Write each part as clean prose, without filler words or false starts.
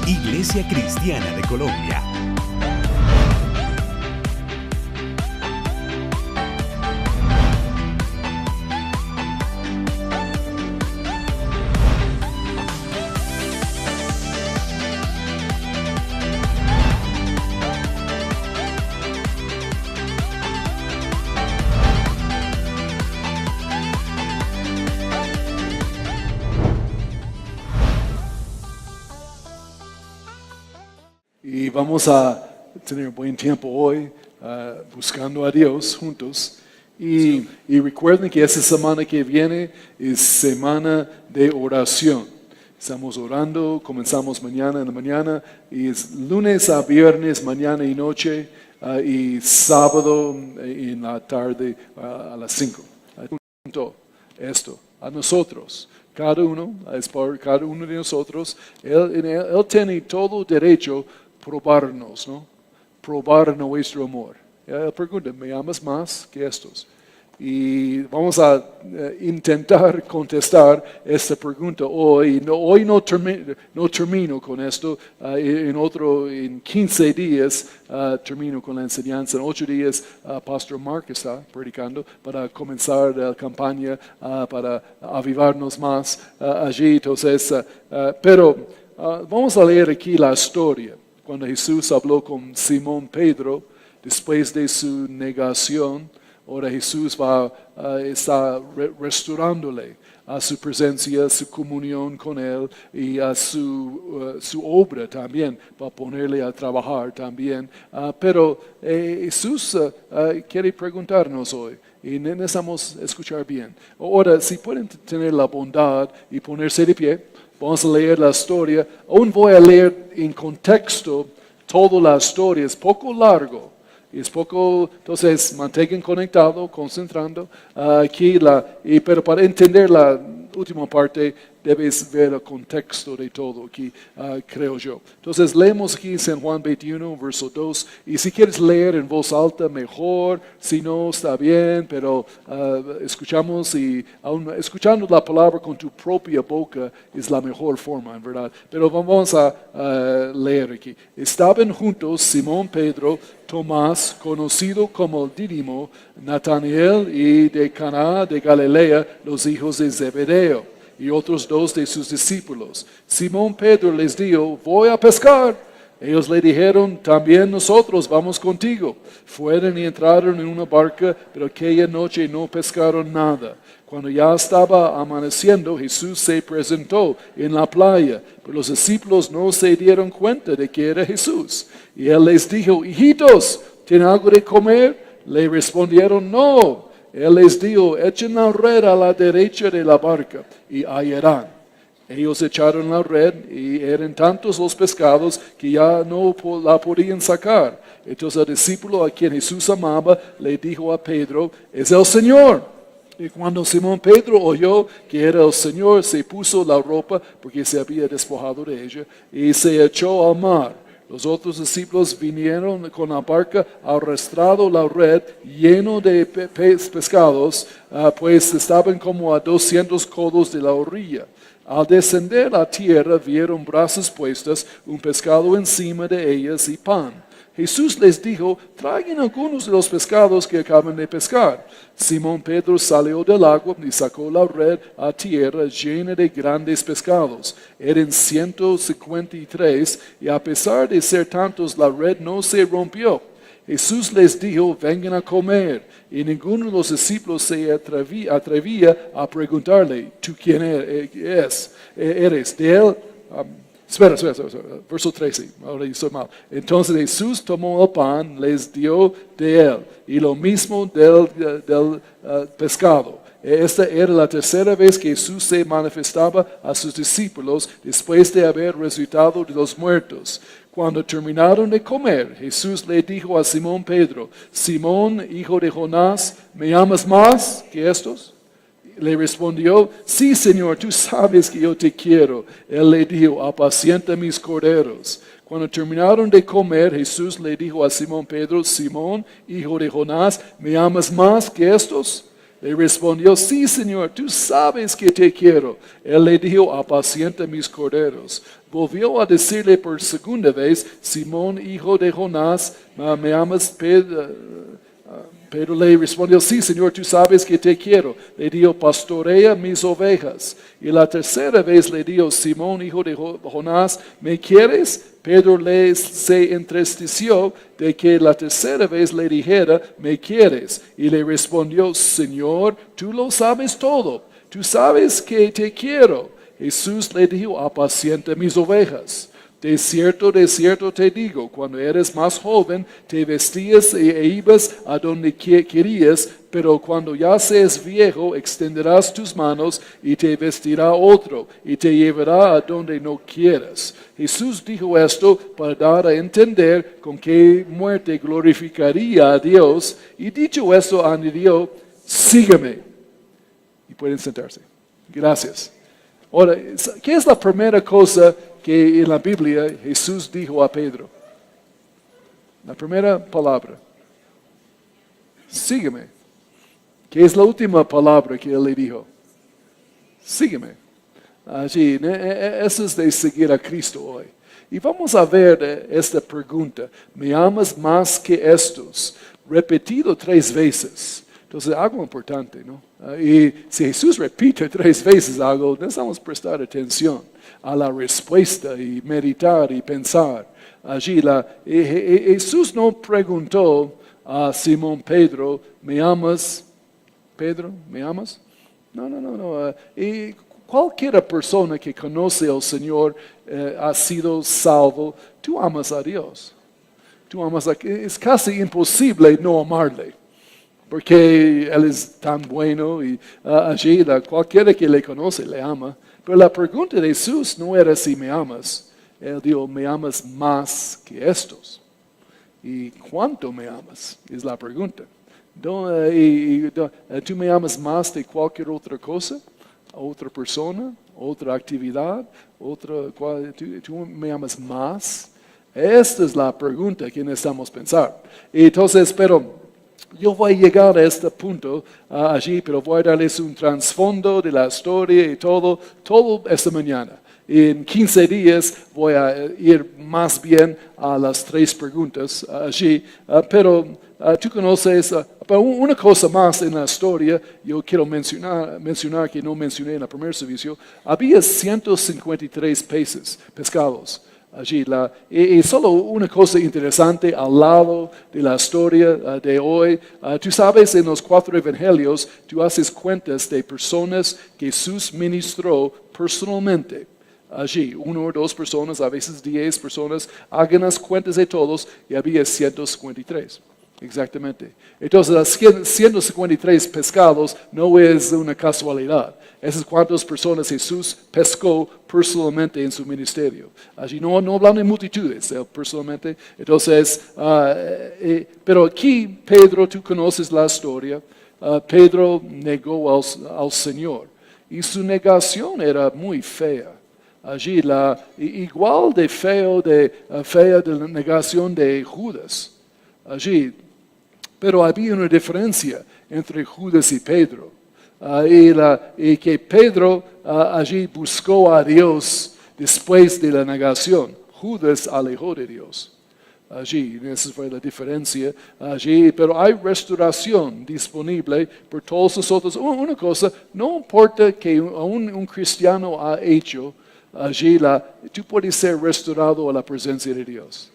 Iglesia Cristiana de Colombia. Y vamos a tener buen tiempo hoy buscando a Dios juntos. Y recuerden que esta semana que viene es semana de oración. Estamos orando, comenzamos mañana en la mañana y es lunes a viernes, mañana y noche y sábado en la tarde a las 5. Esto a nosotros. Cada uno, es por cada uno de nosotros, él tiene todo derecho a probarnos, ¿no? Probar nuestro amor. Él pregunta, ¿me amas más que estos? Y vamos a intentar contestar esta pregunta hoy. Hoy no termino con esto. En 15 días termino con la enseñanza. En 8 días Pastor Mark está predicando para comenzar la campaña para avivarnos más allí. Entonces, pero vamos a leer aquí la historia. Cuando Jesús habló con Simón Pedro después de su negación. Ahora Jesús está restaurándole a su presencia, a su comunión con Él y a su obra también, para ponerle a trabajar también. Pero Jesús quiere preguntarnos hoy y necesitamos escuchar bien. Ahora, si pueden tener la bondad y ponerse de pie, vamos a leer la historia. Aún voy a leer en contexto toda la historia, es poco largo. Es poco, entonces mantengan conectado, concentrando aquí, pero para entender la última parte debes ver el contexto de todo aquí, creo yo. Entonces leemos aquí San Juan 21, verso 2, y si quieres leer en voz alta mejor, si no está bien, pero escuchamos y aún escuchando la palabra con tu propia boca es la mejor forma, en verdad. Pero vamos a leer aquí. Estaban juntos Simón Pedro, Tomás, conocido como el Dídimo, Natanael y de Caná de Galilea, los hijos de Zebedeo, y otros 2 de sus discípulos. Simón Pedro les dijo, voy a pescar. Ellos le dijeron, también nosotros vamos contigo. Fueron y entraron en una barca, pero aquella noche no pescaron nada. Cuando ya estaba amaneciendo, Jesús se presentó en la playa, pero los discípulos no se dieron cuenta de que era Jesús. Y él les dijo, hijitos, ¿tienen algo de comer? Le respondieron, no. Él les dijo, echen la red a la derecha de la barca y hallarán. Ellos echaron la red y eran tantos los pescados que ya no la podían sacar. Entonces el discípulo a quien Jesús amaba le dijo a Pedro, es el Señor. Y cuando Simón Pedro oyó que era el Señor, se puso la ropa porque se había despojado de ella y se echó al mar. Los otros discípulos vinieron con la barca, arrastrado la red lleno de pescados, pues estaban como a 200 codos de la orilla. Al descender a tierra vieron brasas puestas, un pescado encima de ellas y pan. Jesús les dijo, traigan algunos de los pescados que acaban de pescar. Simón Pedro salió del agua y sacó la red a tierra llena de grandes pescados. Eran 153 y a pesar de ser tantos la red no se rompió. Jesús les dijo, vengan a comer. Y ninguno de los discípulos se atrevía a preguntarle, ¿tú quién eres? De él. Espera, verso 13, ahora estoy mal. Entonces Jesús tomó el pan, les dio de él, y lo mismo del pescado. Esta era la tercera vez que Jesús se manifestaba a sus discípulos después de haber resucitado de los muertos. Cuando terminaron de comer, Jesús le dijo a Simón Pedro, Simón, hijo de Jonás, ¿me amas más que estos? Le respondió, sí, Señor, tú sabes que yo te quiero. Él le dijo, apacienta mis corderos. Cuando terminaron de comer, Jesús le dijo a Simón Pedro, Simón, hijo de Jonás, ¿me amas más que estos? Le respondió, sí, Señor, tú sabes que te quiero. Él le dijo, apacienta mis corderos. Volvió a decirle por segunda vez, Simón, hijo de Jonás, ¿me amas, Pedro? Pedro le respondió, sí, Señor, tú sabes que te quiero. Le dijo, pastorea mis ovejas. Y la tercera vez le dijo, Simón, hijo de Jonás, ¿me quieres? Pedro se entristeció de que la tercera vez le dijera, ¿me quieres? Y le respondió, Señor, tú lo sabes todo. Tú sabes que te quiero. Jesús le dijo, apacienta mis ovejas. De cierto te digo, cuando eres más joven, te vestías e ibas a donde querías, pero cuando ya seas viejo, extenderás tus manos y te vestirá otro, y te llevará a donde no quieras. Jesús dijo esto para dar a entender con qué muerte glorificaría a Dios, y dicho esto añadió, sígueme. Y pueden sentarse. Gracias. Ahora, ¿qué es la primera cosa que en la Biblia Jesús dijo a Pedro? La primera palabra. Sígueme. ¿Qué es la última palabra que él le dijo? Sígueme. Allí, eso es de seguir a Cristo hoy. Y vamos a ver esta pregunta. ¿Me amas más que estos? Repetido 3 veces. Entonces, algo importante, ¿no? Y si Jesús repite 3 veces algo, necesitamos prestar atención a la respuesta y meditar y pensar. Allí, Jesús no preguntó a Simón Pedro, ¿me amas? Pedro, ¿me amas? No. Y cualquier persona que conoce al Señor ha sido salvo. Tú amas a Dios. Es casi imposible no amarle. Porque Él es tan bueno y allí cualquiera que le conoce le ama. Pero la pregunta de Jesús no era si me amas. Él dijo, ¿me amas más que estos? ¿Y cuánto me amas? Es la pregunta. ¿Tú me amas más de cualquier otra cosa? ¿Otra persona? ¿Otra actividad? ¿Tú me amas más? Esta es la pregunta que necesitamos pensar. Entonces, pero yo voy a llegar a este punto allí, pero voy a darles un trasfondo de la historia y todo esta mañana. En 15 días voy a ir más bien a las 3 preguntas allí, pero tú conoces, una cosa más en la historia, yo quiero mencionar que no mencioné en el primer servicio, había 153 pescados. Allí, y solo una cosa interesante al lado de la historia de hoy. Tú sabes, en los 4 evangelios, tú haces cuentas de personas que Jesús ministró personalmente. Allí, 1 o 2 personas, a veces 10 personas, hagan las cuentas de todos y había 153. Exactamente. Entonces, las 153 pescados no es una casualidad. Esas cuantas personas Jesús pescó personalmente en su ministerio. Allí no hablan de multitudes, personalmente. Entonces, pero aquí, Pedro, tú conoces la historia. Pedro negó al Señor. Y su negación era muy fea. Allí, igual de fea de la negación de Judas. Allí, pero había una diferencia entre Judas y Pedro. Y que Pedro allí buscó a Dios después de la negación. Judas alejó de Dios. Allí, esa fue la diferencia. Allí, pero hay restauración disponible por todos nosotros. Una cosa, no importa que un cristiano ha hecho, allí tú puedes ser restaurado a la presencia de Dios.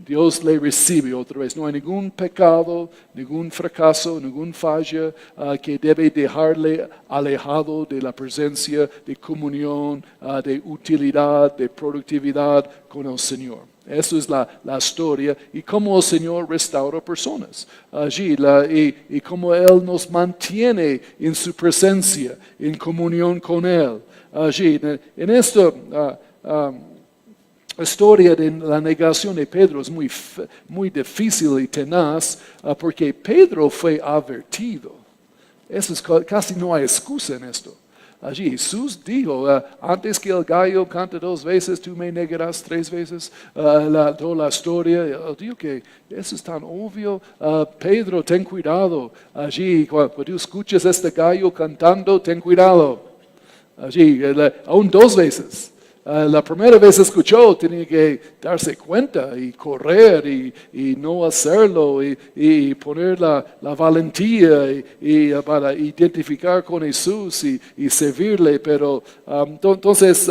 Dios le recibe otra vez. No hay ningún pecado, ningún fracaso, ningún falla que debe dejarle alejado de la presencia, de comunión, de utilidad, de productividad con el Señor. Eso es la historia y cómo el Señor restaura personas allí y cómo Él nos mantiene en su presencia, en comunión con Él. Allí, en esto... la historia de la negación de Pedro es muy difícil y tenaz porque Pedro fue advertido. Casi no hay excusa en esto. Allí Jesús dijo, antes que el gallo cante 2 veces, tú me negarás 3 veces. Toda la historia, digo que eso es tan obvio. Pedro, ten cuidado. Allí, cuando tú escuches este gallo cantando, ten cuidado. Allí, aún 2 veces. La primera vez escuchó, tenía que darse cuenta y correr y no hacerlo y poner la valentía para identificar con Jesús y servirle. Pero entonces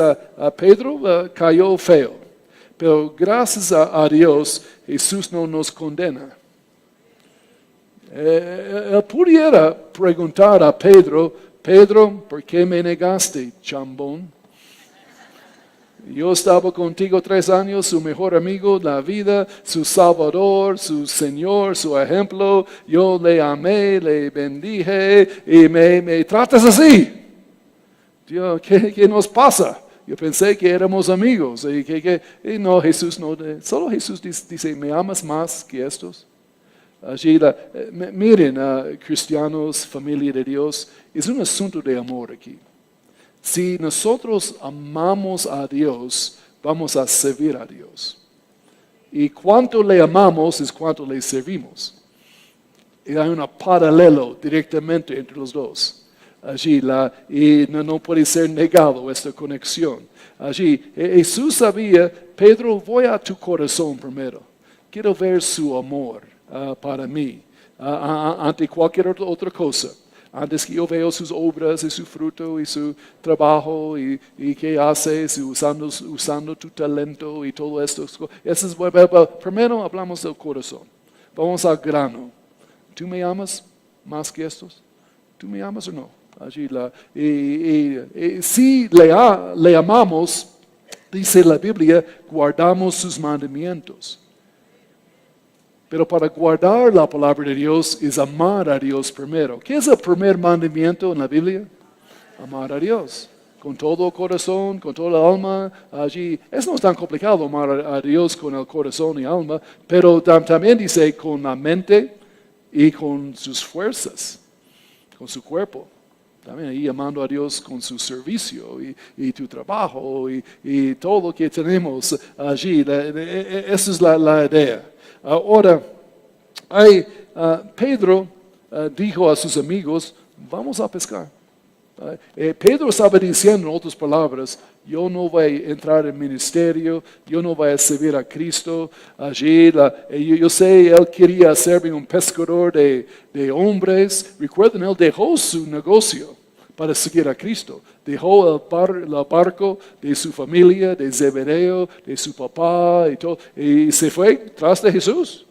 Pedro cayó feo. Pero gracias a Dios, Jesús no nos condena. Él pudiera preguntar a Pedro, ¿por qué me negaste, chambón? Yo estaba contigo 3 años, su mejor amigo, la vida, su salvador, su Señor, su ejemplo. Yo le amé, le bendije y me tratas así. Dios, ¿qué nos pasa? Yo pensé que éramos amigos. Y no, Jesús no. Solo Jesús dice, ¿me amas más que estos? Allí, miren, cristianos, familia de Dios, es un asunto de amor aquí. Si nosotros amamos a Dios, vamos a servir a Dios. Y cuánto le amamos es cuánto le servimos. Y hay un paralelo directamente entre los dos. Allí, y no puede ser negado esta conexión. Allí, Jesús sabía, Pedro, voy a tu corazón primero. Quiero ver su amor para mí, ante cualquier otra cosa. Antes que yo veo sus obras y su fruto y su trabajo y qué haces usando tu talento y todo esto. Eso es bueno. Primero hablamos del corazón. Vamos al grano. ¿Tú me amas más que estos? ¿Tú me amas o no? Allí si le amamos, dice la Biblia, guardamos sus mandamientos. Pero para guardar la palabra de Dios es amar a Dios primero. ¿Qué es el primer mandamiento en la Biblia? Amar a Dios. Con todo el corazón, con toda el alma. Allí, eso no es tan complicado amar a Dios con el corazón y alma. Pero también dice con la mente y con sus fuerzas. Con su cuerpo. También ahí amando a Dios con su servicio y tu trabajo y todo lo que tenemos allí. Esa es la idea. Ahora, Pedro dijo a sus amigos, vamos a pescar. Pedro estaba diciendo, en otras palabras, yo no voy a entrar en ministerio, yo no voy a servir a Cristo. Allí, yo sé, él quería ser un pescador de hombres. Recuerden, él dejó su negocio para seguir a Cristo. Dejó el barco de su familia, de Zebedeo, de su papá y todo, y se fue tras de Jesús.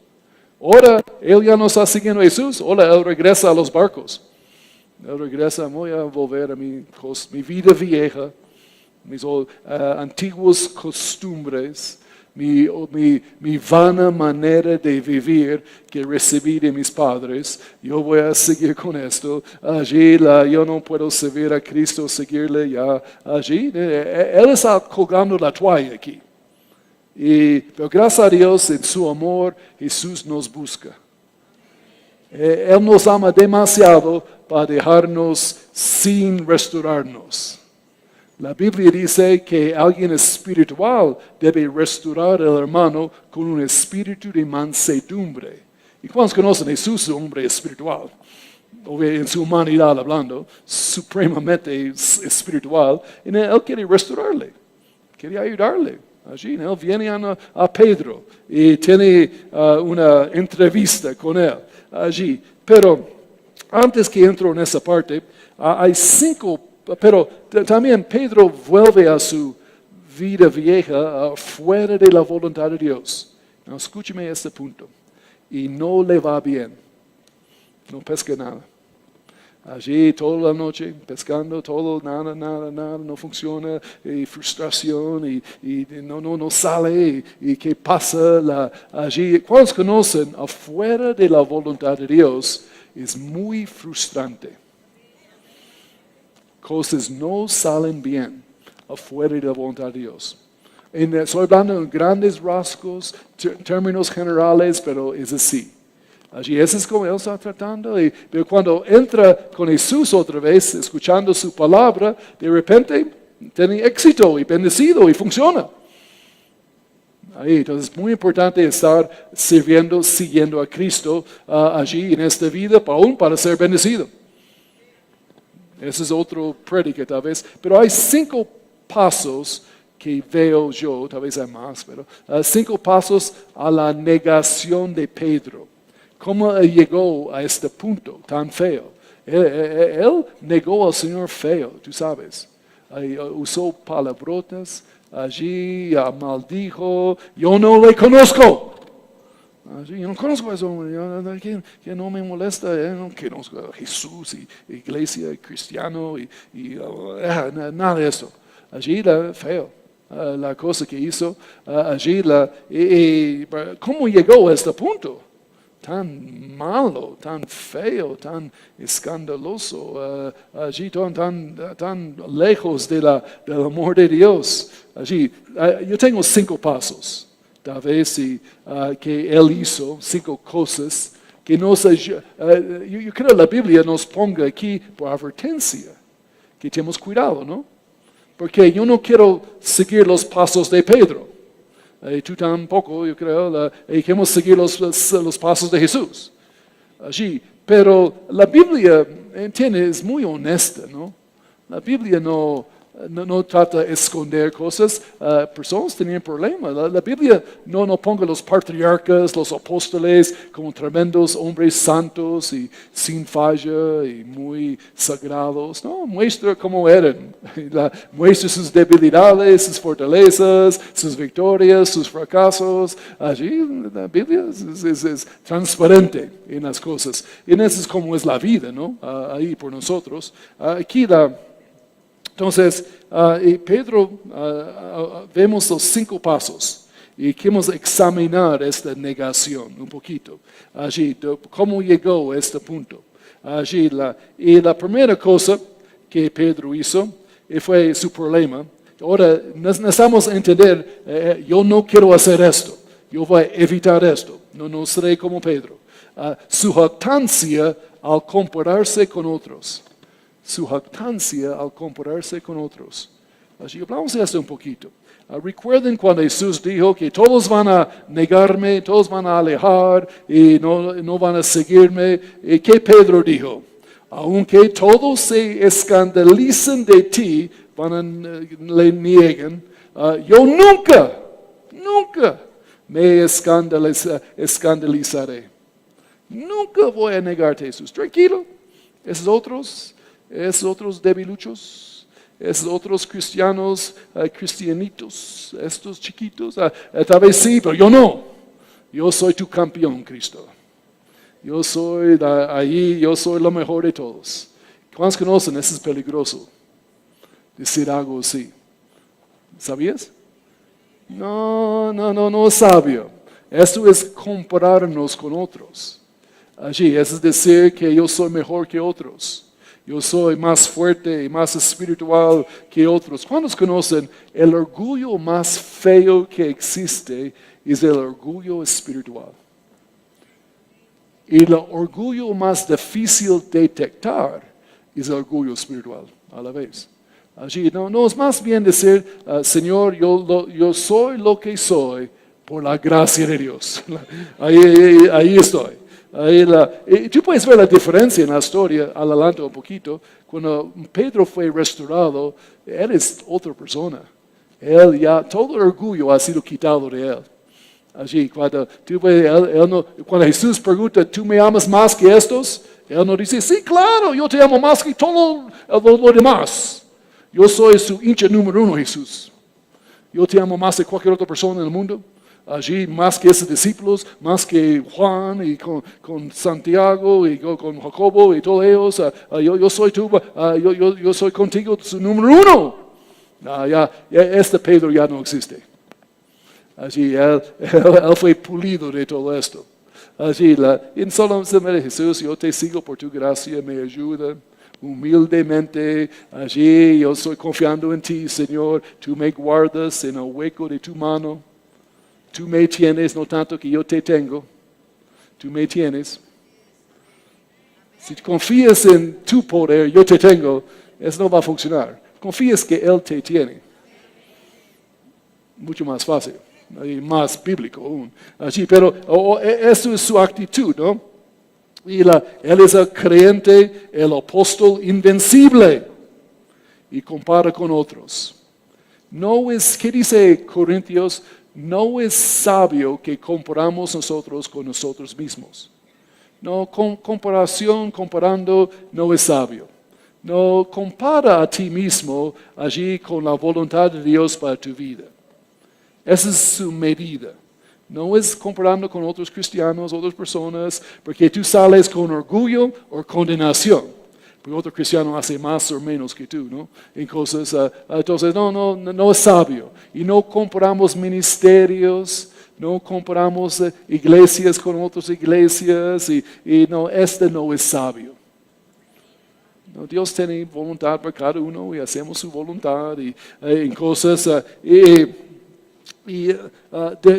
Ahora, él ya no está siguiendo a Jesús, ahora él regresa a los barcos. Él regresa, voy a volver a mi vida vieja, mis antiguas costumbres, mi vana manera de vivir que recibí de mis padres. Yo voy a seguir con esto. Allí yo no puedo servir a Cristo, seguirle ya allí. Él está colgando la toalla aquí. Pero gracias a Dios, en su amor, Jesús nos busca. Él nos ama demasiado para dejarnos sin restaurarnos. La Biblia dice que alguien espiritual debe restaurar al hermano con un espíritu de mansedumbre. ¿Y cuántos conocen a Jesús, un hombre espiritual? En su humanidad hablando, supremamente espiritual. Y él quiere restaurarle, quiere ayudarle. Allí él viene a Pedro y tiene una entrevista con él allí. Pero antes que entro en esa parte, hay 5. Pero también Pedro vuelve a su vida vieja fuera de la voluntad de Dios. Now, escúcheme este punto. Y no le va bien. No pesca nada. Allí toda la noche pescando, todo, nada, no funciona, y frustración, y no sale, y qué pasa allí. ¿Cuántos conocen? Afuera de la voluntad de Dios es muy frustrante. Cosas no salen bien afuera de la voluntad de Dios. Estoy hablando en grandes rasgos, términos generales, pero es así. Allí ese es como él está tratando. Pero cuando entra con Jesús otra vez, escuchando su palabra, de repente tiene éxito y bendecido y funciona. Ahí, entonces es muy importante estar sirviendo, siguiendo a Cristo allí en esta vida, aún para ser bendecido. Ese es otro prédica tal vez. Pero hay 5 pasos que veo yo, tal vez hay más, pero 5 pasos a la negación de Pedro. ¿Cómo él llegó a este punto tan feo? Él negó al Señor feo, tú sabes. Usó palabrotas, allí maldijo, yo no le conozco. Allí, yo no conozco a ese hombre, que no me molesta, no conozco a Jesús y iglesia y cristiano nada de eso. Allí feo. La cosa que hizo allí, ¿cómo llegó a este punto? Tan malo, tan feo, tan escandaloso, allí tan lejos del amor de Dios. Allí, yo tengo 5 pasos, tal vez, que él hizo, 5 cosas que yo creo que la Biblia nos ponga aquí por advertencia, que tenemos cuidado, ¿no? Porque yo no quiero seguir los pasos de Pedro. Tú tampoco, yo creo, queremos seguir los pasos de Jesús. Allí. Pero la Biblia, entiende, es muy honesta, ¿no? La Biblia no trata de esconder cosas. Personas tenían problemas. La Biblia no ponga los patriarcas, los apóstoles como tremendos hombres santos y sin falla y muy sagrados. No, muestra cómo eran. Muestra sus debilidades, sus fortalezas, sus victorias, sus fracasos. Allí la Biblia es transparente en las cosas. Y eso es como es la vida, ¿no? Ahí por nosotros. Aquí entonces, Pedro, vemos los 5 pasos y queremos examinar esta negación un poquito. Allí, cómo llegó a este punto. Allí, la primera cosa que Pedro hizo fue su problema. Ahora, necesitamos entender, yo no quiero hacer esto, yo voy a evitar esto, no seré como Pedro. Su jactancia al compararse con otros. Su jactancia al compararse con otros. Así hablamos de esto un poquito. Recuerden cuando Jesús dijo que todos van a negarme, todos van a alejar y no van a seguirme. ¿Qué Pedro dijo? Aunque todos se escandalicen de ti, le nieguen, yo nunca me escandalizaré. Nunca voy a negarte, Jesús. Tranquilo. Esos otros debiluchos, esos otros cristianos, cristianitos, estos chiquitos, tal vez sí, pero yo no. Yo soy tu campeón, Cristo. Yo soy lo mejor de todos. ¿Cuántos conocen? Eso es peligroso. Decir algo así. ¿Sabías? No es sabio. Esto es compararnos con otros. Allí, eso es decir que yo soy mejor que otros. Yo soy más fuerte y más espiritual que otros. ¿Cuántos conocen el orgullo más feo que existe? Es el orgullo espiritual. Y el orgullo más difícil de detectar es el orgullo espiritual a la vez. Allí no es más bien decir, Señor, yo soy lo que soy por la gracia de Dios. Ahí estoy. Tú puedes ver la diferencia en la historia, al adelante un poquito, cuando Pedro fue restaurado, él es otra persona. Todo el orgullo ha sido quitado de él. Allí, cuando Jesús pregunta, ¿tú me amas más que estos? Él no dice, sí, claro, yo te amo más que todo lo demás. Yo soy su hincha número 1, Jesús. Yo te amo más que cualquier otra persona en el mundo. Allí, más que esos discípulos, más que Juan y con Santiago y con Jacobo y todos ellos, yo soy contigo su número 1. Este Pedro ya no existe. Allí, él fue pulido de todo esto. Allí, en solamente Jesús, yo te sigo por tu gracia, me ayuda. Humildemente, allí yo estoy confiando en ti, Señor. Tú me guardas en el hueco de tu mano. Tú me tienes, no tanto que yo te tengo. tú me tienes. Si confías en tu poder, yo te tengo, eso no va a funcionar. Confías que Él te tiene. Mucho más fácil, y más bíblico aún. Así, pero eso es su actitud, ¿no? Y Él es el creyente, el apóstol invencible. Y compara con otros. No es, ¿qué dice Corintios? No es sabio que comparamos nosotros con nosotros mismos. No, comparando, no es sabio. No compara a ti mismo allí con la voluntad de Dios para tu vida. Esa es su medida. No es comparando con otros cristianos, otras personas, porque tú sales con orgullo o condenación. Porque otro cristiano hace más o menos que tú, ¿no? En cosas, entonces no es sabio. Y no comparamos ministerios, no comparamos iglesias con otras iglesias, y no, no es sabio. No, Dios tiene voluntad para cada uno y hacemos su voluntad en cosas,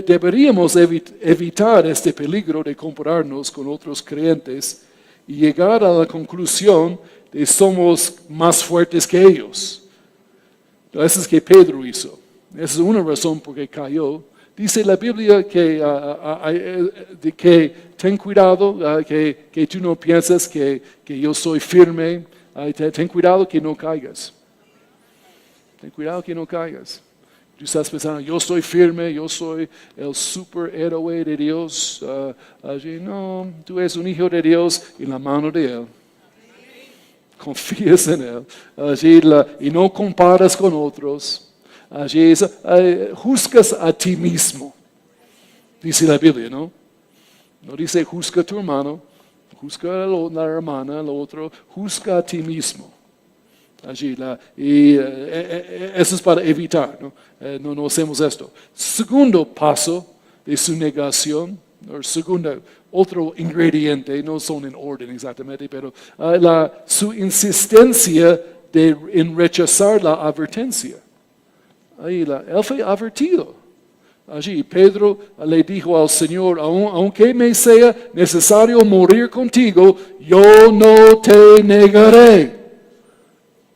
deberíamos evitar este peligro de compararnos con otros creyentes y llegar a la conclusión de somos más fuertes que ellos. Eso es que Pedro hizo. Esa es una razón por qué cayó. Dice la Biblia que ten cuidado, que tú no piensas que yo soy firme. Ten cuidado que no caigas. Ten cuidado que no caigas. Tú estás pensando, yo soy firme, yo soy el superhéroe de Dios. Allí no, tú eres un hijo de Dios en la mano de Él. Confías en Él. Allí y no comparas con otros. Allí juzgas a ti mismo. Dice la Biblia, ¿no? No dice juzga a tu hermano, juzga a la hermana, al otro, juzga a ti mismo. Allí, eso es para evitar, ¿no? No hacemos esto. Segundo paso de su negación, otro ingrediente, no son en orden exactamente, pero su insistencia en rechazar la advertencia. Ahí, él fue advertido. Allí Pedro le dijo al Señor, aunque me sea necesario morir contigo, yo no te negaré.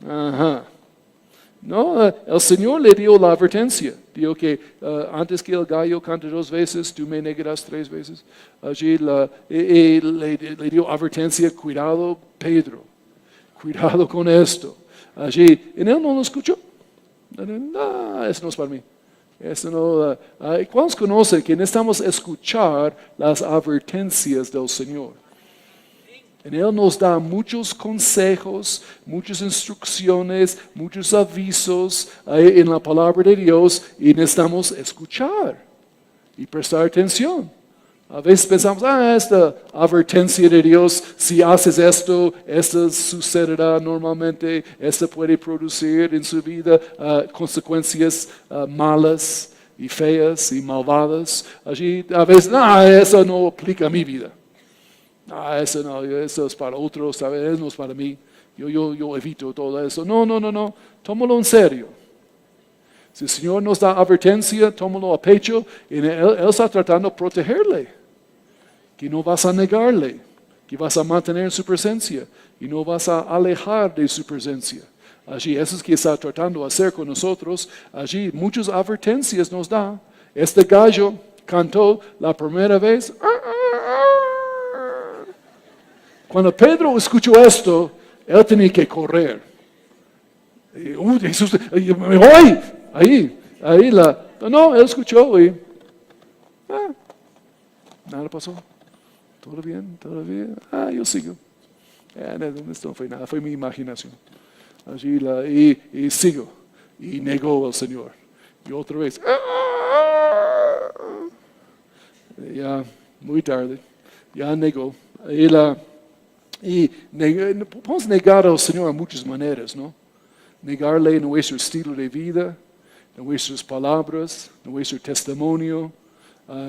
Ajá. No, el Señor le dio la advertencia. Dijo que antes que el gallo cante 2 veces, tú me negarás 3 veces. Allí le dio advertencia, cuidado Pedro, cuidado con esto. Allí, en él no lo escuchó. No, eso no es para mí. Eso no. ¿Cuántos conocen que necesitamos escuchar las advertencias del Señor? En Él nos da muchos consejos, muchas instrucciones, muchos avisos en la palabra de Dios y necesitamos escuchar y prestar atención. A veces pensamos, esta advertencia de Dios, si haces esto sucederá normalmente, esto puede producir en su vida consecuencias malas y feas y malvadas. Allí a veces, eso no aplica a mi vida. Eso es para otros, ¿sabes? No es para mí. Yo evito todo eso. No. Tómalo en serio. Si el Señor nos da advertencia, tómalo a pecho. Y Él está tratando de protegerle. Que no vas a negarle. Que vas a mantener su presencia. Y no vas a alejar de su presencia. Allí, eso es que está tratando de hacer con nosotros. Allí, muchas advertencias nos da. Este gallo cantó la primera vez. Cuando Pedro escuchó esto, él tenía que correr. Jesús, me voy. No, él escuchó y nada pasó. Todo bien. Yo sigo. Esto no fue nada, fue mi imaginación. Allí y sigo. Y negó al Señor. Y otra vez. Ya, muy tarde. Ya negó. Podemos negar al Señor de muchas maneras, ¿no? Negarle nuestro estilo de vida, nuestras palabras, nuestro testimonio,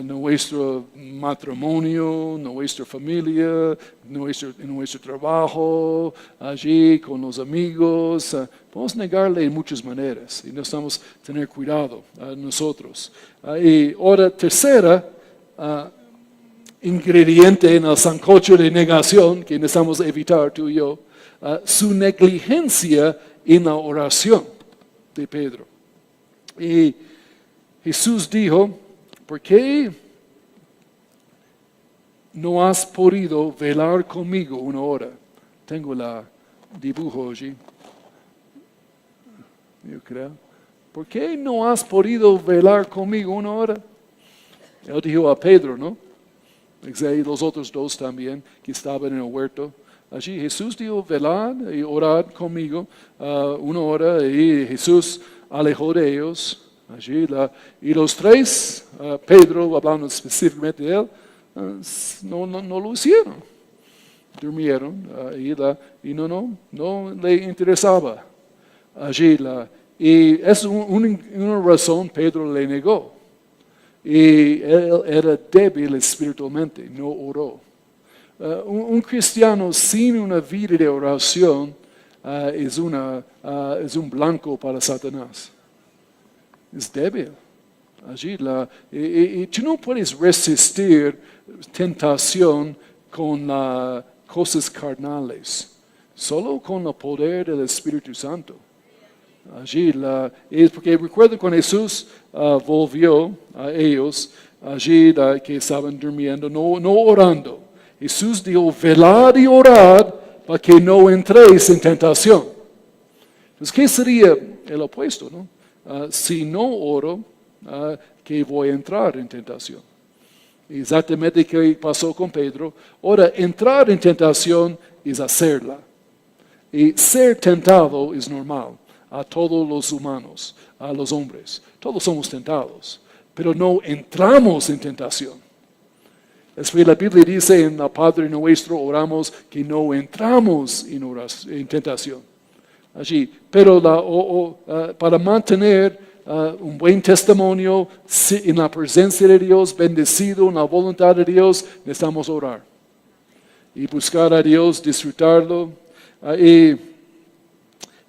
nuestro matrimonio, nuestra familia, nuestro trabajo, allí con los amigos. Podemos negarle de muchas maneras y necesitamos tener cuidado nosotros. Y ahora, tercera, ingrediente en el sancocho de negación que necesitamos evitar tú y yo, su negligencia en la oración de Pedro. Y Jesús dijo, ¿por qué no has podido velar conmigo una hora? Tengo el dibujo allí, yo creo. ¿Por qué no has podido velar conmigo una hora? Él dijo a Pedro, ¿no? Y los otros dos también que estaban en el huerto. Allí Jesús dijo, velad y orad conmigo una hora. Y Jesús alejó de ellos. Allí y los tres, Pedro, hablando específicamente de él, no lo hicieron. Durmieron y no le interesaba. Allí y es una razón Pedro le negó. Y él era débil espiritualmente, no oró. Un cristiano sin una vida de oración es un blanco para Satanás. Es débil. Allí y tú no puedes resistir tentación con cosas carnales, solo con el poder del Espíritu Santo. Allí es porque recuerdo cuando Jesús volvió a ellos, allí que estaban durmiendo, no orando. Jesús dijo, velad y orad para que no entréis en tentación. Entonces, ¿qué sería el opuesto? ¿No? Si no oro, que voy a entrar en tentación. Exactamente lo que pasó con Pedro. Ahora, entrar en tentación es hacerla. Y ser tentado es normal a todos los humanos, a los hombres. Todos somos tentados, pero no entramos en tentación. Es que la Biblia dice en el Padre Nuestro oramos que no entramos en tentación. Allí, pero para mantener un buen testimonio en la presencia de Dios, bendecido en la voluntad de Dios, necesitamos orar y buscar a Dios, disfrutarlo. Y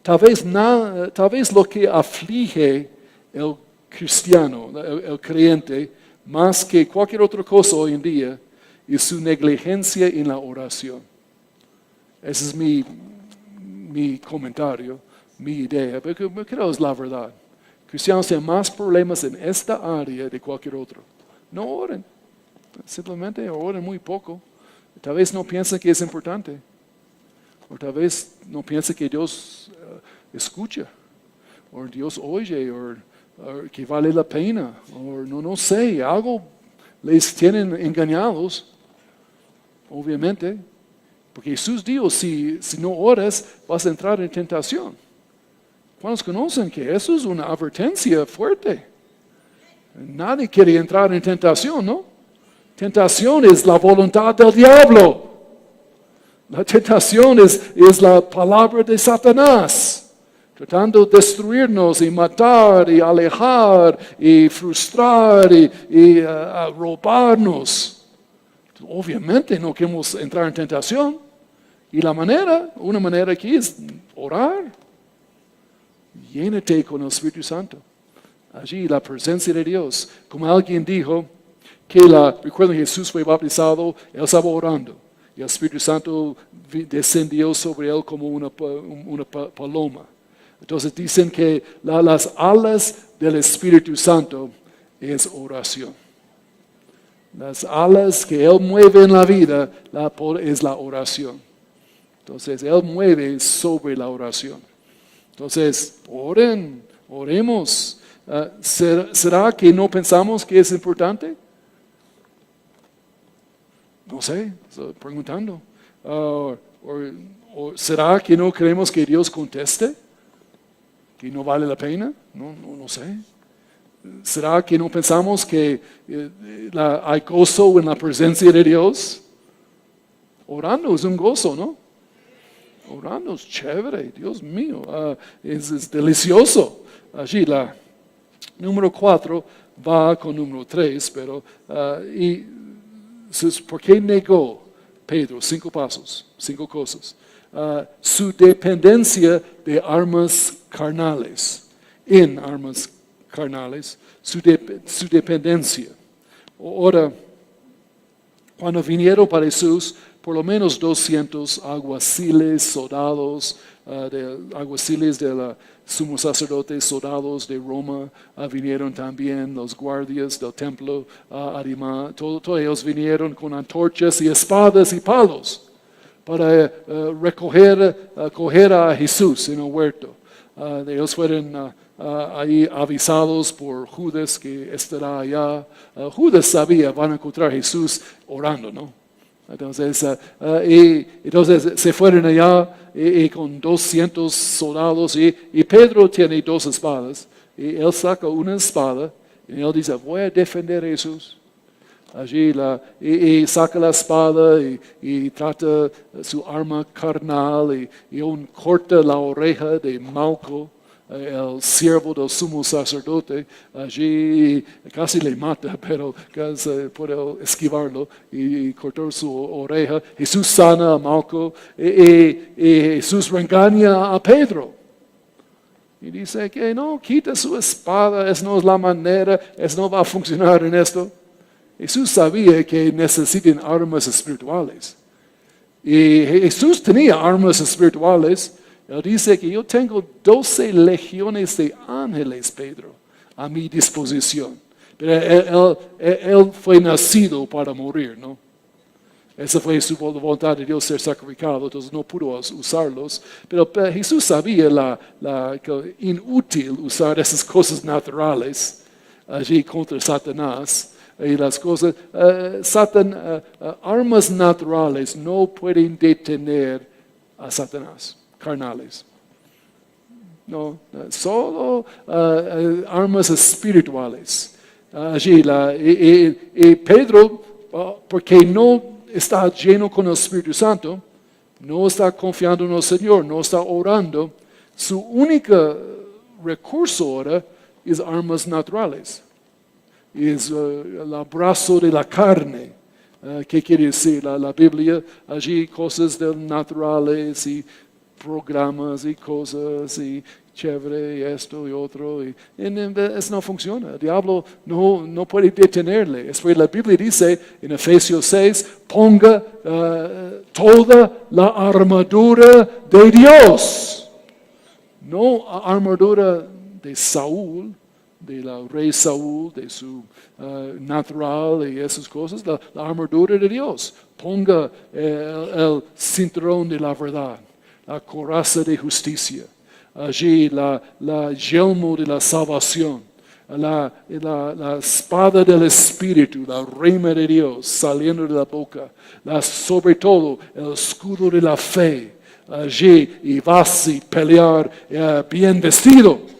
tal vez lo que aflige el cristiano, el creyente, más que cualquier otra cosa hoy en día, es su negligencia en la oración. Ese es mi comentario, mi idea, porque creo que es la verdad. Cristianos tienen más problemas en esta área de cualquier otro. No oren, simplemente oren muy poco. Tal vez no piensen que es importante, o tal vez no piensen que Dios escucha, o Dios oye, o que vale la pena, o no sé, algo les tienen engañados, obviamente. Porque Jesús dijo, si no oras, vas a entrar en tentación. ¿Cuántos conocen que eso es una advertencia fuerte? Nadie quiere entrar en tentación, ¿no? Tentación es la voluntad del diablo. La tentación es la palabra de Satanás, tratando de destruirnos y matar y alejar y frustrar y robarnos. Obviamente no queremos entrar en tentación. Y una manera aquí es orar. Llénate con el Espíritu Santo. Allí la presencia de Dios. Como alguien dijo, recuerden que Jesús fue bautizado, él estaba orando. Y el Espíritu Santo descendió sobre él como una paloma. Entonces dicen que las alas del Espíritu Santo es oración. Las alas que Él mueve en la vida es la oración. Entonces, Él mueve sobre la oración. Entonces, oremos. ¿Será que no pensamos que es importante? No sé, estoy preguntando. ¿O será que no creemos que Dios conteste? ¿Que no vale la pena? No sé. ¿Será que no pensamos que hay gozo en la presencia de Dios? Orando es un gozo, ¿no? Orando es chévere, Dios mío, es delicioso. Allí número 4 va con número 3, pero ¿por qué negó Pedro? 5 pasos, 5 cosas. Su dependencia de armas carnales, en armas carnales, su dependencia. Ahora, Cuando vinieron para Jesús, por lo menos 200 alguaciles, soldados, alguaciles del sumo sacerdote, soldados de Roma, vinieron también, los guardias del templo, todos ellos vinieron con antorchas y espadas y palos para coger a Jesús en el huerto. Ellos fueron ahí avisados por Judas que estará allá. Judas sabía, van a encontrar a Jesús orando, ¿no? Entonces se fueron allá y con 200 soldados y Pedro tiene 2 espadas y él saca una espada y él dice, voy a defender a Jesús. Allí y saca la espada y trata su arma carnal y aún corta la oreja de Malco, el siervo del sumo sacerdote. Allí casi le mata, pero casi puede esquivarlo y cortar su oreja. Jesús sana a Malco y Jesús regaña a Pedro. Y dice que no, quita su espada, esa no es la manera, eso no va a funcionar en esto. Jesús sabía que necesitan armas espirituales. Y Jesús tenía armas espirituales. Él dice que yo tengo 12 legiones de ángeles, Pedro, a mi disposición. Pero él fue nacido para morir, ¿no? Esa fue su voluntad de Dios ser sacrificado, entonces no pudo usarlos. Pero Jesús sabía que inútil usar esas cosas naturales allí contra Satanás. Y las cosas, armas naturales no pueden detener a Satanás, carnales. No, solo armas espirituales. Allí, y Pedro, porque no está lleno con el Espíritu Santo, no está confiando en el Señor, no está orando, su único recurso ahora es armas naturales. Es el abrazo de la carne. ¿Qué quiere decir? La Biblia, allí cosas naturales y programas y cosas y chévere y esto y otro. Y eso no funciona. El diablo no puede detenerle. La Biblia dice en Efesios 6, ponga toda la armadura de Dios. No armadura de Saúl, de la rey Saúl, de su natural y esas cosas, la armadura de Dios. Ponga el cinturón de la verdad, la coraza de justicia, allí la yelmo de la salvación, la espada del Espíritu, la rema de Dios saliendo de la boca, sobre todo el escudo de la fe, allí y vas a pelear bien vestido,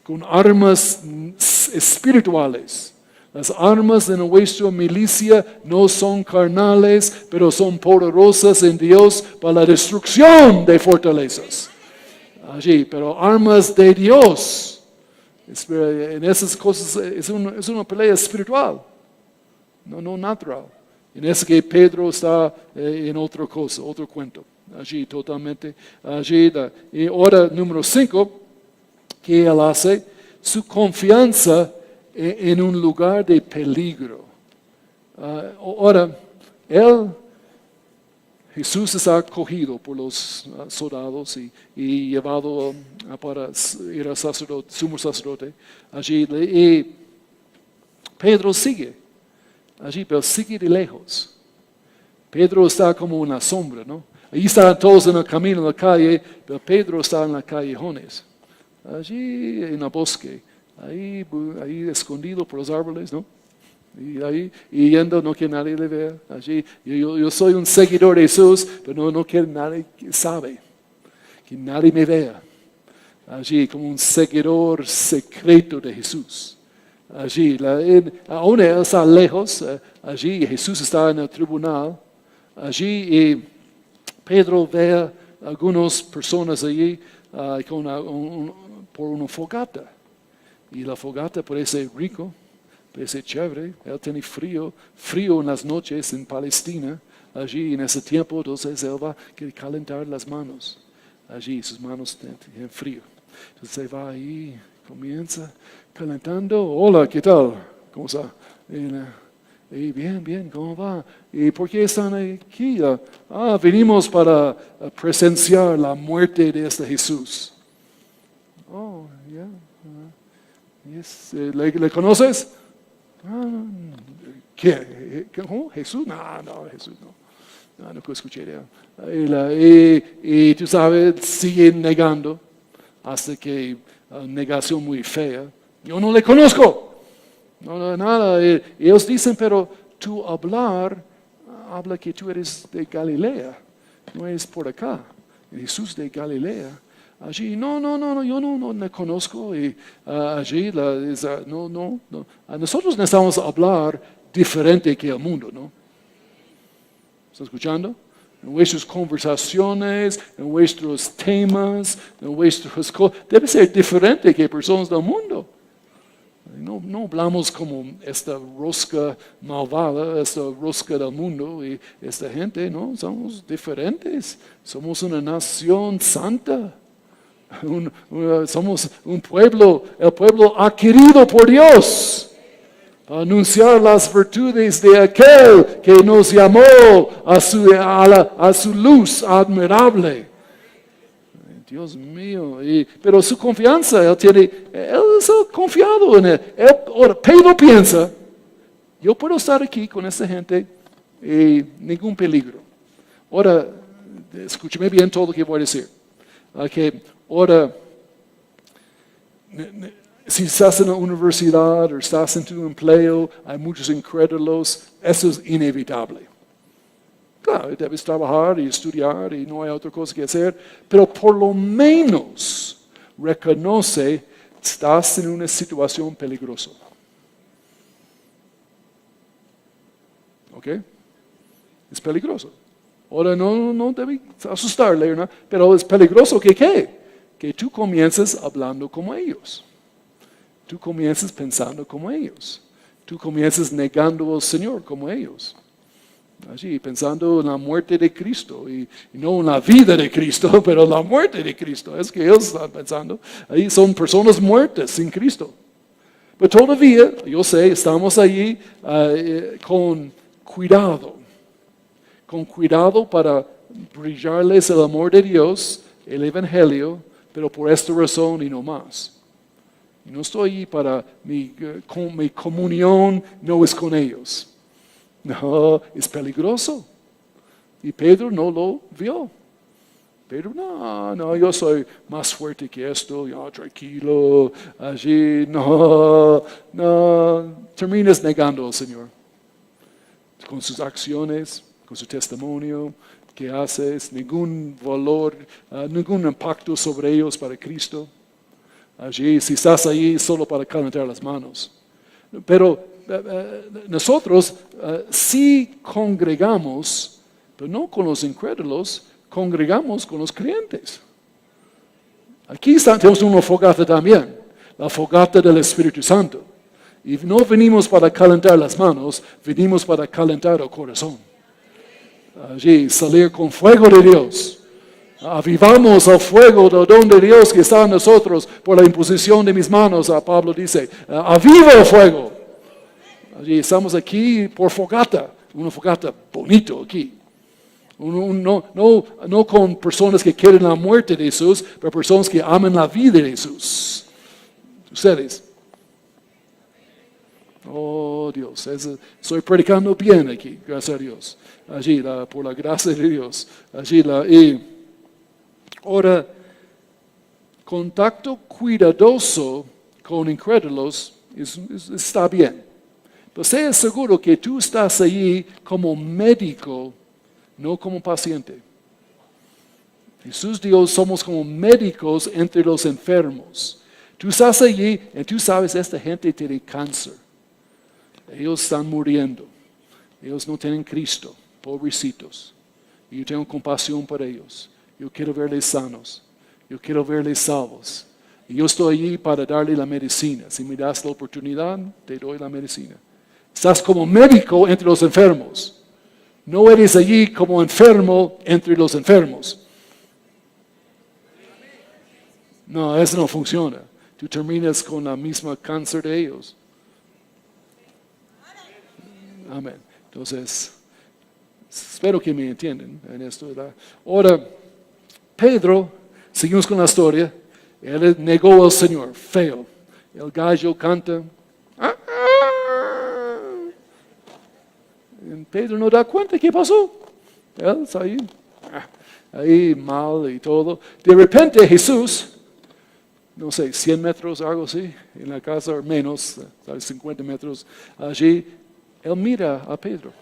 con armas espirituales. Las armas de nuestra milicia no son carnales, pero son poderosas en Dios para la destrucción de fortalezas. Allí, pero armas de Dios. En esas cosas es una pelea espiritual, no natural. En eso que Pedro está en otra cosa, otro cuento. Allí totalmente. Allí, y ahora número 5. Que él hace su confianza en un lugar de peligro. Ahora, Jesús es acogido por los soldados y llevado para ir al sumo sacerdote. Allí, y Pedro sigue. Allí, pero sigue de lejos. Pedro está como una sombra, ¿no? Ahí están todos en el camino, en la calle, pero Pedro está en las callejones. Allí en el bosque, ahí escondido por los árboles, ¿no? Y yendo, no quiere nadie le vea. Allí, yo soy un seguidor de Jesús, pero no quiere nadie que sabe, que nadie me vea. Allí, como un seguidor secreto de Jesús. Allí, aún él está lejos, allí Jesús está en el tribunal. Allí, y Pedro ve a algunas personas allí por una fogata. Y la fogata parece rico, parece chévere. Él tiene frío en las noches en Palestina. Allí en ese tiempo, entonces él va a calentar las manos. Allí sus manos tienen frío. Entonces se va ahí, comienza calentando. Hola, ¿qué tal? ¿Cómo está? Y bien, ¿cómo va? ¿Y por qué están aquí? Venimos para presenciar la muerte de este Jesús. Oh, ya. Yes. ¿Le conoces? ¿Qué? ¿Cómo? ¿Jesús? No, Jesús no. No escuché de él. Y tú sabes, siguen negando hasta que negación muy fea. Yo no le conozco. No, nada. Ellos dicen, pero tu habla que tú eres de Galilea. No es por acá. Jesús de Galilea. Allí, no, yo no le conozco. Y allí, no. Nosotros necesitamos hablar diferente que el mundo, ¿no? ¿Está escuchando? En nuestras conversaciones, en nuestros temas, en nuestras cosas, debe ser diferente que personas del mundo. No hablamos como esta rosca malvada, esta rosca del mundo y esta gente, no, somos diferentes. Somos una nación santa. Somos un pueblo, el pueblo adquirido por Dios. Para anunciar las virtudes de aquel que nos llamó a su luz admirable. Dios mío, pero su confianza, él es confiado en él. Ahora, Pedro piensa, yo puedo estar aquí con esta gente y ningún peligro. Ahora, escúcheme bien todo lo que voy a decir. Ahora, si estás en la universidad o estás en tu empleo, hay muchos incrédulos, eso es inevitable. Claro, debes trabajar y estudiar y no hay otra cosa que hacer, pero por lo menos reconoce estás en una situación peligrosa. ¿Ok? Es peligroso. Ahora no debe asustarle, ¿no? Pero es peligroso que ¿qué? Que tú comiences hablando como ellos. Tú comiences pensando como ellos. Tú comiences negando al Señor como ellos. Allí, pensando en la muerte de Cristo, y no en la vida de Cristo, pero la muerte de Cristo, es que ellos están pensando, ahí son personas muertas sin Cristo. Pero todavía, yo sé, estamos allí con cuidado para brillarles el amor de Dios, el Evangelio, pero por esta razón y no más. Y no estoy allí para mi comunión, no es con ellos. No, es peligroso. Y Pedro no lo vio. Pedro, no, yo soy más fuerte que esto, ya tranquilo, allí, no, terminas negando al Señor. Con sus acciones, con su testimonio, que haces, ningún valor, ningún impacto sobre ellos para Cristo. Allí, si estás ahí solo para calentar las manos. Pero nosotros sí congregamos, pero no con los incrédulos, congregamos con los creyentes. Aquí tenemos una fogata también, la fogata del Espíritu Santo. Y no venimos para calentar las manos, venimos para calentar el corazón. Allí, salir con fuego de Dios. Avivamos el fuego del don de Dios que está en nosotros por la imposición de mis manos. Pablo dice, aviva el fuego. Allí estamos aquí por fogata, una fogata bonito aquí. No con personas que quieren la muerte de Jesús, pero personas que aman la vida de Jesús. Ustedes. Oh Dios, estoy predicando bien aquí, gracias a Dios. Allí, por la gracia de Dios. Allí, ahora, contacto cuidadoso con incrédulos está bien. Pero sea seguro que tú estás allí como médico, no como paciente. Jesús dijo, somos como médicos entre los enfermos. Tú estás allí y tú sabes, esta gente tiene cáncer. Ellos están muriendo. Ellos no tienen Cristo, pobrecitos. Y yo tengo compasión por ellos. Yo quiero verles sanos. Yo quiero verles salvos. Y yo estoy allí para darle la medicina. Si me das la oportunidad, te doy la medicina. Estás como médico entre los enfermos. No eres allí como enfermo entre los enfermos. No, eso no funciona. Tú terminas con la misma cáncer de ellos. Amén. Entonces, espero que me entiendan en esto, ¿verdad? Ahora, Pedro, seguimos con la historia, él negó al Señor, feo. El gallo canta. ¡Ah, ah! Y Pedro no da cuenta qué pasó. Él está ahí mal y todo. De repente Jesús, no sé, 100 metros, algo así, en la casa, o menos, 50 metros allí, él mira a Pedro.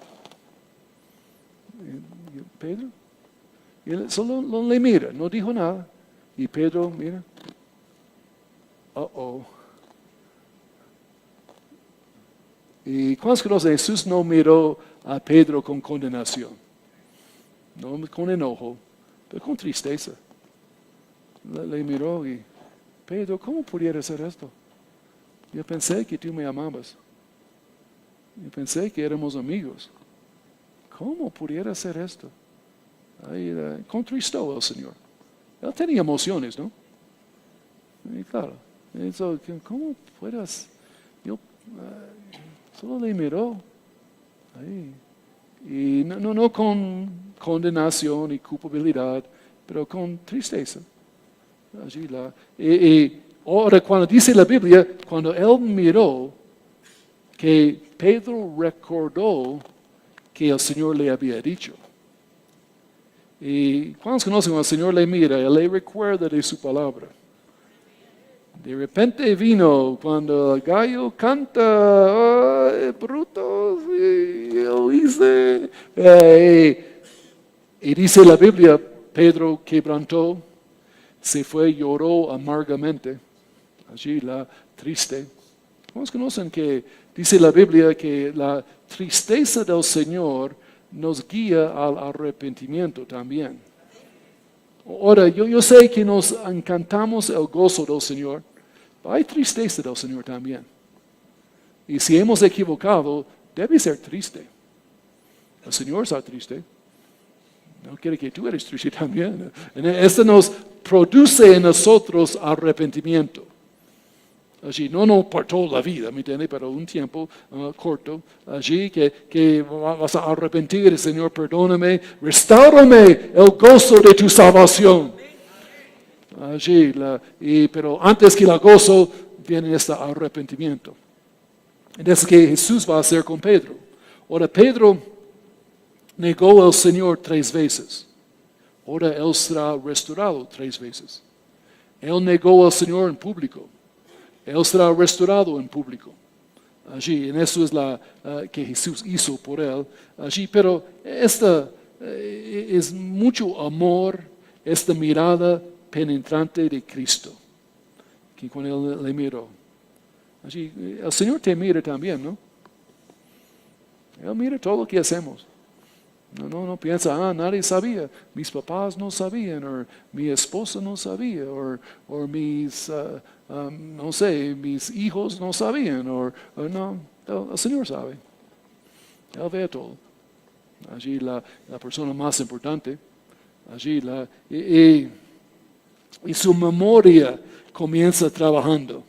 Pedro, y él solo le mira, no dijo nada. Y Pedro mira, ¿Y cuántos conocen? Jesús no miró a Pedro con condenación, no con enojo, pero con tristeza. Le miró y, Pedro, ¿cómo pudiera hacer esto? Yo pensé que tú me amabas. Yo pensé que éramos amigos. ¿Cómo pudiera hacer esto? Ahí, contristó al Señor. Él tenía emociones, ¿no? Y claro, eso, ¿cómo puedas? Yo solo le miró. Ahí. Y no con condenación y culpabilidad, pero con tristeza. Allí y ahora cuando dice la Biblia, cuando él miró, que Pedro recordó que el Señor le había dicho. Y cuando conocen al Señor le mira, él le recuerda de su palabra. De repente vino cuando el gallo canta, brutos, y él dice, y dice la Biblia, Pedro quebrantó, se fue, lloró amargamente, allí triste. ¿Cuántos conocen que dice la Biblia que la tristeza del Señor nos guía al arrepentimiento también? Ahora, yo sé que nos encantamos el gozo del Señor, pero hay tristeza del Señor también. Y si hemos equivocado, debe ser triste. El Señor está triste. No quiere que tú eres triste también. Esto nos produce en nosotros arrepentimiento. Allí, no por toda la vida, ¿me entiendes? Pero un tiempo corto, allí que vas a arrepentir, Señor, perdóname, restáurame el gozo de tu salvación. Allí, pero antes que el gozo, viene este arrepentimiento. Es que Jesús va a hacer con Pedro. Ahora, Pedro negó al Señor 3 veces. Ahora él será restaurado 3 veces. Él negó al Señor en público. Él será restaurado en público. Allí, en eso es que Jesús hizo por él. Allí, pero esta es mucho amor, esta mirada penetrante de Cristo, que con él le miró. Allí, el Señor te mira también, ¿no? Él mira todo lo que hacemos. No piensa, nadie sabía, mis papás no sabían, o mi esposa no sabía, o mis, no sé, mis hijos no sabían, o no, el Señor sabe. Él ve todo. Allí la persona más importante, allí y su memoria comienza trabajando,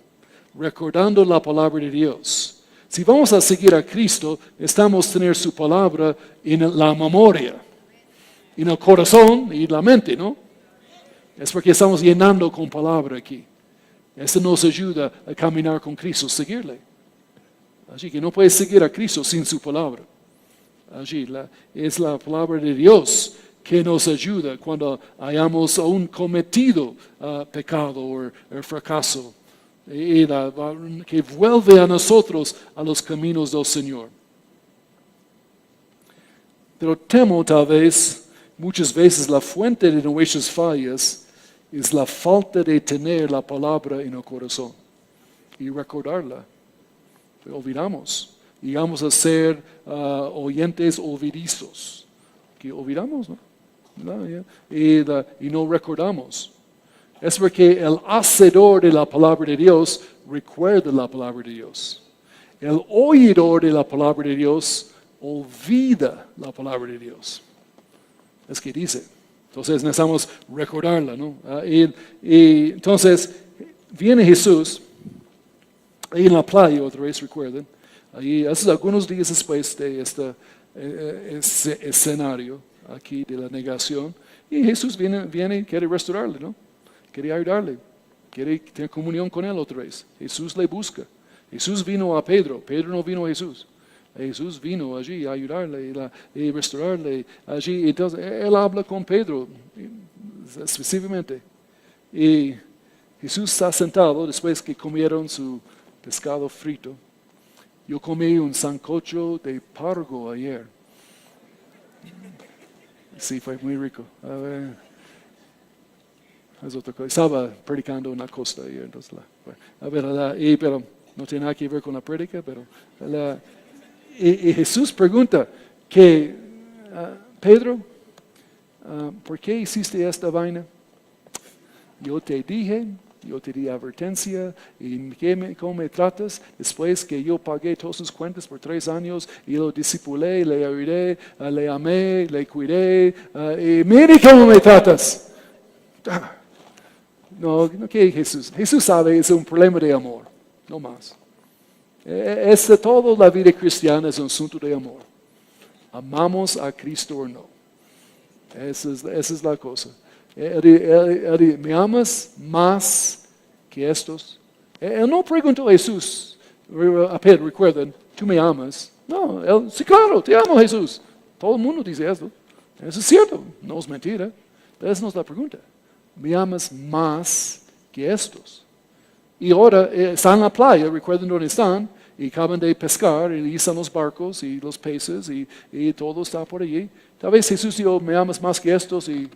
recordando la palabra de Dios. Si vamos a seguir a Cristo, necesitamos tener su palabra en la memoria, en el corazón y la mente, ¿no? Es porque estamos llenando con palabra aquí. Eso nos ayuda a caminar con Cristo, seguirle. Así que no puedes seguir a Cristo sin su palabra. Allí es la palabra de Dios que nos ayuda cuando hayamos aún cometido pecado o fracaso. Y que vuelve a nosotros a los caminos del Señor. Pero temo tal vez, muchas veces la fuente de nuestras fallas es la falta de tener la palabra en el corazón y recordarla. Olvidamos. Llegamos a ser oyentes olvidizos. Que olvidamos, ¿no? Y no recordamos. Es porque el hacedor de la palabra de Dios recuerda la palabra de Dios. El oidor de la palabra de Dios olvida la palabra de Dios. Es que dice. Entonces necesitamos recordarla, ¿no? Y entonces viene Jesús ahí en la playa otra vez, recuerden, ahí hace algunos días después de este escenario aquí de la negación, y Jesús viene y quiere restaurarle, ¿no? Quiere ayudarle, quiere tener comunión con él otra vez. Jesús le busca. Jesús vino a Pedro, Pedro no vino a Jesús. Jesús vino allí a ayudarle y restaurarle allí. Entonces, él habla con Pedro específicamente. Y Jesús está sentado después que comieron su pescado frito. Yo comí un sancocho de pargo ayer. Sí, fue muy rico. A ver, es otra cosa. Estaba predicando en la costa ayer. Entonces, pero no tiene nada que ver con la prédica, pero y Jesús pregunta que, Pedro, ¿por qué hiciste esta vaina? Yo te dije, yo te di advertencia, y ¿cómo me tratas? Después que yo pagué todas sus cuentas por 3 años, y lo discipulé, le ayudé, le amé, le cuidé, y mire cómo me tratas. No, que Jesús sabe, es un problema de amor, no más. Toda la vida cristiana es un asunto de amor. ¿Amamos a Cristo o no? Esa es la cosa. ¿Me amas más que estos? Él no preguntó a Jesús, a Pedro, recuerden, ¿tú me amas? No, él, sí, claro, te amo, Jesús. Todo el mundo dice esto. Eso es cierto, no es mentira. Pero esa no es la pregunta. ¿Me amas más que estos? Y ahora están en la playa, recuerden dónde están, y acaban de pescar, y están los barcos y los peces, y todo está por allí. Tal vez Jesús dijo, ¿me amas más que estos? Y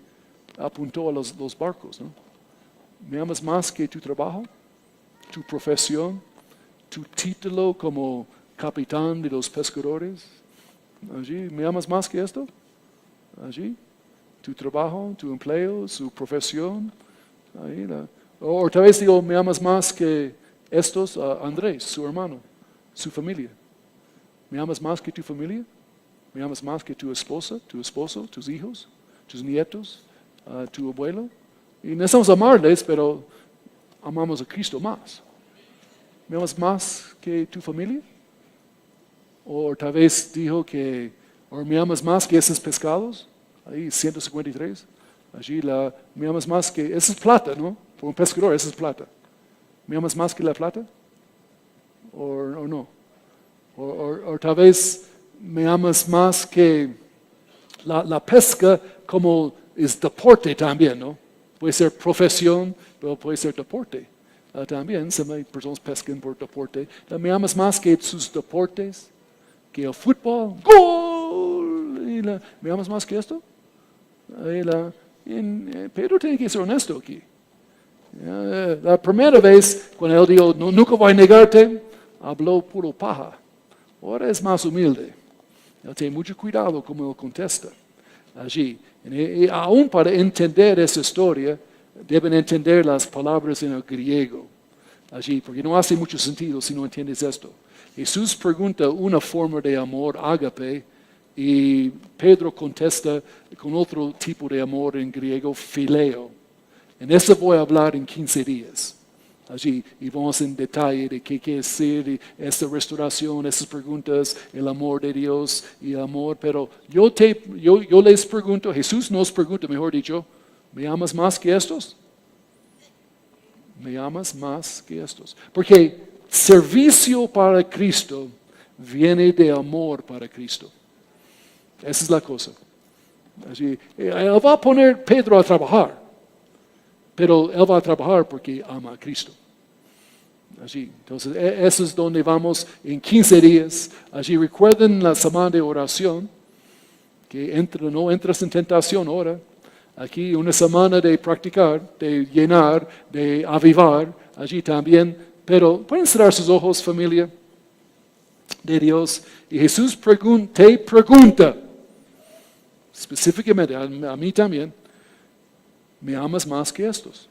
apuntó a los barcos, ¿no? ¿Me amas más que tu trabajo, tu profesión, tu título como capitán de los pescadores? Allí, ¿me amas más que esto? Allí, tu trabajo, tu empleo, su profesión. Ahí, o tal vez digo, ¿me amas más que estos? Andrés, su hermano, su familia. ¿Me amas más que tu familia? ¿Me amas más que tu esposa, tu esposo, tus hijos, tus nietos? Tu abuelo, y necesitamos amarles, pero amamos a Cristo más. ¿Me amas más que tu familia? O tal vez dijo que, o me amas más que esos pescados, ahí 153, allí me amas más que, esa es plata, ¿no? Por un pescador, esa es plata. ¿Me amas más que la plata? ¿O no? O tal vez me amas más que la pesca como es deporte también, ¿no? Puede ser profesión, pero puede ser deporte también. Hay personas pescan por deporte. ¿Me amas más que sus deportes? ¿Que el fútbol? ¡Gol! ¿Me amas más que esto? Pedro tiene que ser honesto aquí. La primera vez, cuando él dijo, no, nunca voy a negarte, habló puro paja. Ahora es más humilde. Él tiene mucho cuidado como él contesta allí. Y aún para entender esa historia, deben entender las palabras en el griego allí, porque no hace mucho sentido si no entiendes esto. Jesús pregunta una forma de amor, ágape, y Pedro contesta con otro tipo de amor en griego, phileo. En eso voy a hablar en 15 días. Allí, y vamos en detalle de qué quiere decir esta restauración, esas preguntas, el amor de Dios y el amor. Pero yo les pregunto, Jesús nos pregunta, mejor dicho, ¿me amas más que estos? ¿Me amas más que estos? Porque servicio para Cristo viene de amor para Cristo. Esa es la cosa. Allí, él va a poner Pedro a trabajar. Pero él va a trabajar porque ama a Cristo. Allí. Entonces, eso es donde vamos en 15 días. Allí recuerden la semana de oración, que no entras en tentación ahora. Aquí una semana de practicar, de llenar, de avivar. Allí también. Pero pueden cerrar sus ojos, familia de Dios. Y Jesús te pregunta, específicamente a mí también, ¿me amas más que estos?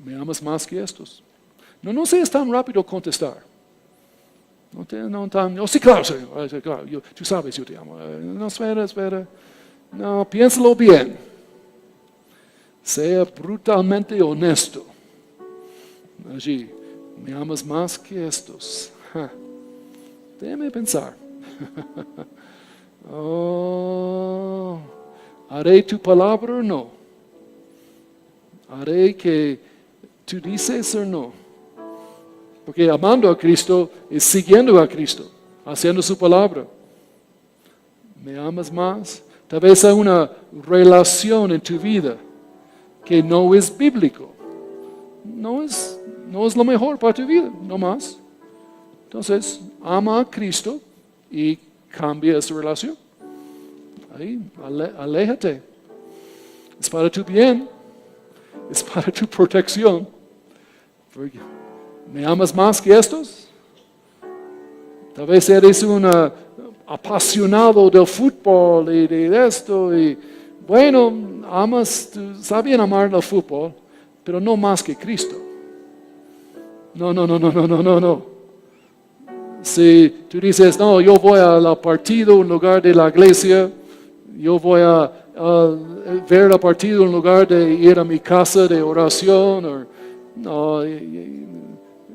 ¿Me amas más que estos? No seas tan rápido contestar. Sí, claro, Señor, claro, tú sabes, yo te amo. No, espera. No, piénsalo bien. Sea brutalmente honesto. Allí. Me amas más que estos. Déjame pensar. Oh, ¿haré tu palabra o no? ¿Haré que tú dices o no? Porque amando a Cristo es siguiendo a Cristo, haciendo su palabra. ¿Me amas más? Tal vez hay una relación en tu vida que no es bíblico. No es lo mejor para tu vida, no más. Entonces, ama a Cristo y cambia esa relación. Ahí, aléjate. Es para tu bien. Es para tu protección. ¿Me amas más que estos? Tal vez eres un apasionado del fútbol y de esto. Y bueno, está bien amar el fútbol, pero no más que Cristo. No. Si tú dices, no, yo voy al partido en lugar de la iglesia, yo voy a ver el partido en lugar de ir a mi casa de oración, no,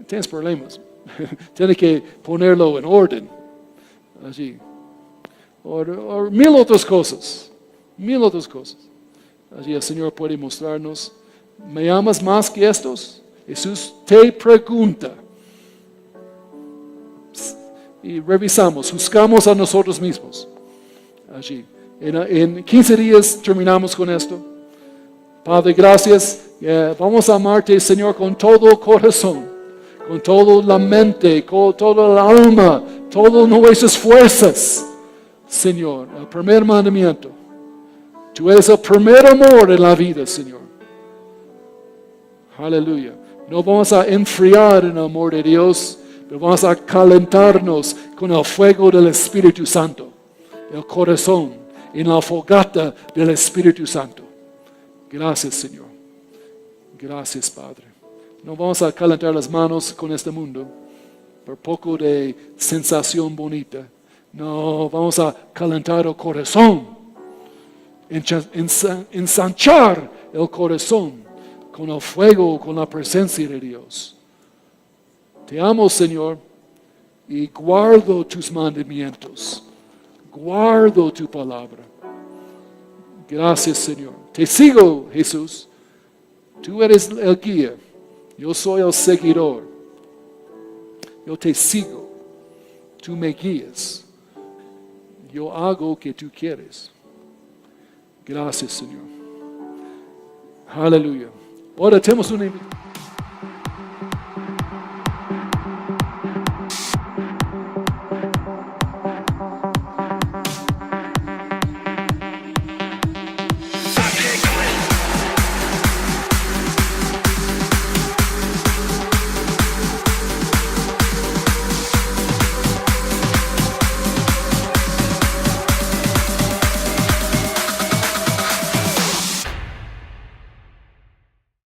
tienes problemas. Tienes que ponerlo en orden. Allí. O mil otras cosas. Allí el Señor puede mostrarnos. ¿Me amas más que estos? Jesús te pregunta. Y revisamos, juzgamos a nosotros mismos. Allí. En 15 días terminamos con esto. Padre, gracias. Vamos a amarte, Señor, con todo el corazón, con toda la mente, con toda el alma, todas nuestras fuerzas. Señor, el primer mandamiento. Tú eres el primer amor en la vida, Señor. Aleluya. No vamos a enfriar en el amor de Dios, pero vamos a calentarnos con el fuego del Espíritu Santo, el corazón, en la fogata del Espíritu Santo. Gracias, Señor. Gracias, Padre. No vamos a calentar las manos con este mundo por poco de sensación bonita. No, vamos a calentar el corazón, ensanchar el corazón con el fuego, con la presencia de Dios. Te amo, Señor, y guardo tus mandamientos. Guardo tu palabra. Gracias, Señor. Te sigo, Jesús. Tú eres el guía. Yo soy el seguidor. Yo te sigo. Tú me guías. Yo hago lo que tú quieres. Gracias, Señor. Aleluya. Ahora tenemos una invitación.